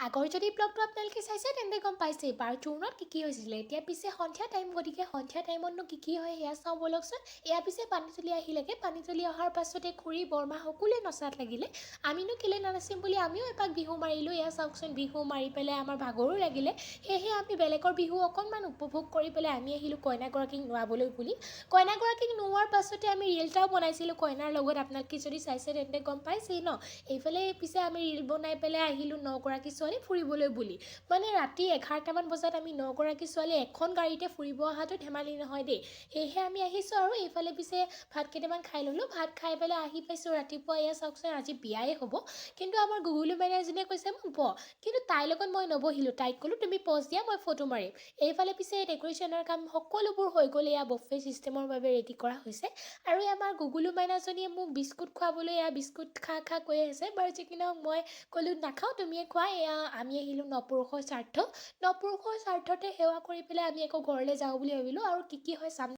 আগৰ যদি ব্লগটো আপোনালোকে চাইছে তেন্তে গম পাইছে পাৰ্ট 2ত কি হৈছিলে। এতিয়া পিছে সন্ধিয়া টাইম, গতিকে সন্ধিয়া টাইমতনো কি হয় সেয়া চাওঁ ব'লকচোন। এয়া পিছে পানীতুলি আহিলেগে। পানীতুলি অহাৰ পাছতে খুৰী বৰমা সকলোৱে নচাত লাগিলে। আমিনো কেলে নানাচিম বুলি আমিও এপাক বিহু মাৰিলোঁ। এয়া চাওকচোন, বিহু মাৰি পেলাই আমাৰ ভাগৰো লাগিলে। সেয়েহে আমি বেলেগৰ বিহু অকণমান উপভোগ কৰি পেলাই আমি আহিলোঁ কইনাগৰাকীক নোৱাবলৈ বুলি। কইনাগৰাকীক নোৱাৰ পাছতে আমি ৰিল এটাও বনাইছিলোঁ কইনাৰ লগত। আপোনালোকে যদি চাইছে তেন্তে গম পাইছেই ন। এইফালে পিছে আমি ৰিল বনাই পেলাই আহিলোঁ 9গৰাকী ছোৱালী ফুৰিবলৈ বুলি। মানে ৰাতি 11টামান বজাত আমি 9গৰাকী ছোৱালী এখন গাড়ীতে ফুৰিব অহাটো ধেমালি নহয় দেই। সেয়েহে আমি আহিছোঁ আৰু এইফালে পিছে ভাত কেইটামান খাই ল'লোঁ। ভাত খাই পেলাই আহি পাইছোঁ ৰাতিপুৱা। এয়া চাওকচোন, আজি বিয়াই হ'ব। কিন্তু আমাৰ গুগুলো মেনেজনীয়ে কৈছে মোক কিন্তু তাইৰ লগত মই নবহিলোঁ। তাইক ক'লোঁ তুমি পজ দিয়া, মই ফটো মাৰিম। এইফালে পিছে ডেক'ৰেশ্যনৰ কাম সকলোবোৰ হৈ গ'ল। এয়া বফে ছিষ্টেমৰ বাবে ৰেডি কৰা হৈছে। আৰু আমাৰ গুগুলো মাইনাজনীয়ে মোক বিস্কুট খুৱাবলৈ এয়া বিস্কুট খা কৈ আছে। বাৰু যি কি নহওক মই ক'লোঁ নাখাওঁ, তুমিয়ে খোৱা। এয়া আমি আহিলোঁ নপুৰুষৰ স্বাৰ্থ। নপুৰুষৰ স্বাৰ্থতে সেৱা কৰি পেলাই আমি আকৌ ঘৰলৈ যাওঁ বুলি ভাবিলোঁ। আৰু কি হয় চাম।